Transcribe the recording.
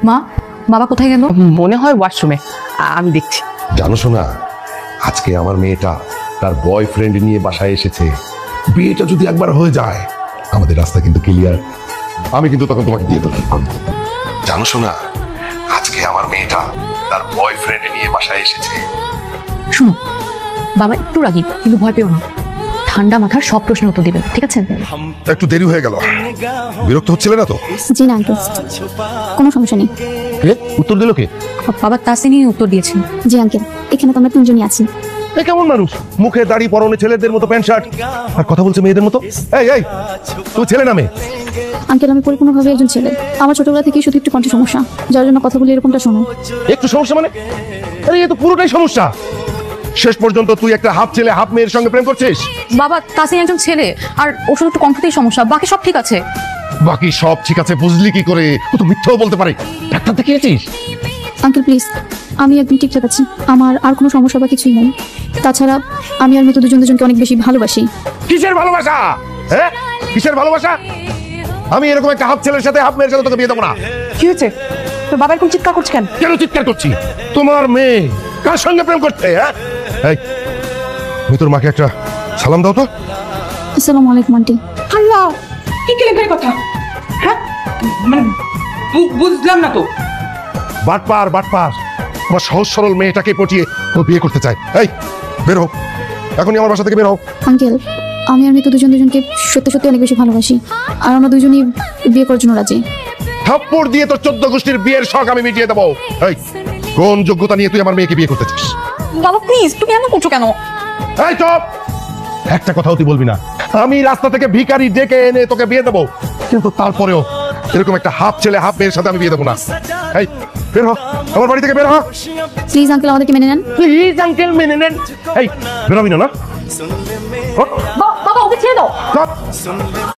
মা, বাবা কোথায় গেল? মনে হয় ওয়াশরুমে, আমি দেখছি। জানো শোনা, আজকে আমার মেয়েটা তার বয়ফ্রেন্ড নিয়ে বাসায় এসেছে। বিয়েটা যদি একবার হয়ে যায় আমাদের রাস্তা কিন্তু ক্লিয়ার। আমি কিন্তু তখন তোমাকে দিয়ে দেবো। জানো শোনা, আজকে আমার মেয়েটা তার বয়ফ্রেন্ড নিয়ে বাসায় এসেছে। শুনো, বাবা একটু রাগী, কিন্তু ভয় পেও না। ঠান্ডা মাথার সব প্রশ্নের উত্তর দিবেন, ঠিক আছে? একটু দেরি হয়ে গেল, বিরক্ত হচ্ছিলে না তো? জি না আঙ্কেল, কোনো সমস্যা নেই। উত্তর দিল কে? বাবা তাসিনই উত্তর দিয়েছেন। জি আঙ্কেল, এখানে তো আমরা তিনজনই আছি। এই কেমন মানুষ, মুখে দাড়ি, পরনে ছেলেদের মতো প্যান্ট শার্ট, আর কথা বলছে মেয়েদের মতো। এই এই, তুমি ছেলে না মেয়ে? আঙ্কেল, আমি পরিপূর্ণভাবে একজন ছেলে। আমার ছোটবেলা থেকেই শুধু একটু কণ্ঠে সমস্যা, যার জন্য কথা বলি এরকমটা শোনো। একটু সমস্যা মানে? আরে এ তো পুরোটাই সমস্যা। শেষ পর্যন্ত তুই একটা হাফ ছেলে হাফ মেয়ের সঙ্গে প্রেম করছিস। বাবা, তাসিন একজন ছেলে, আর ওর শুধু একটু কণ্ঠতেই সমস্যা, বাকি সব ঠিক আছে। বাকি সব ঠিক আছে বুঝলি কি করে? ও তো মিথ্যাও বলতে পারে। ডাক্তার দেখিয়েছিস? আঙ্কেল প্লিজ, আমি একদম ঠিকঠাক আছি, আমার আর কোনো সমস্যা বা কিছুই নেই। তাছাড়া আমি আর মৃত দুজন দুজনকে অনেক বেশি ভালোবাসি। কিসের ভালোবাসা? হ্যাঁ, কিসের ভালোবাসা? আমি এরকম একটা হাফ ছেলের সাথে হাফ মেয়ের সাথে তোকে বিয়ে দেবো না। কি হয়েছে? তোর বাবা এরকম চিৎকার করছে কেন? কেন চিৎকার করছি? তোমার মেয়ে কার সঙ্গে প্রেম করতে? হ্যাঁ, এই তুমি তোর মাকে একটা সালাম দাও তো। আসসালামু আলাইকুম আন্টি। আল্লাহ, কি কেলেঙ্কারি কথা! হ্যাঁ, মানে বুঝলাম না তো। বাটপার বাটপার, আমার সহজ সরল মেয়েটাকে পটিয়ে ও বিয়ে করতে চায়। এই বের হও, এখনই আমার বাসা থেকে বের হও। আঙ্কেল, আমি আর মৃত দুজন দুজনকে সত্যি সত্যি অনেক বেশি ভালোবাসি, আর আমরা দুজনই বিয়ে করার জন্য রাজি। থাপ্পড় দিয়ে তোর 14 গোষ্ঠীর বিয়ের শখ আমি মিটিয়ে দেবো। এই কোন যোগ্যতা নিয়ে তুই আমার মেয়েকে বিয়ে করতে চাস? বাবা প্লিজ, তুমি এমন করছো কেন? এই চুপ, একটা কথাও তুই বলবি না। আমি রাস্তা থেকে ভিখারি ডেকে এনে তোকে বিয়ে দেবো, কিন্তু তারপরেও এরকম একটা হাফ ছেলে হাফ মেয়ের সাথে আমি বিয়ে দেবো না। এই বের হ, আমার বাড়ি থেকে বের হ। প্লিজ আঙ্কেল, আমাদেরকে মেনে নেন। প্লিজ আঙ্কেল মেনে নেন। এই বেরোবি না? বাবা, ওকে ছেড়ে দাও।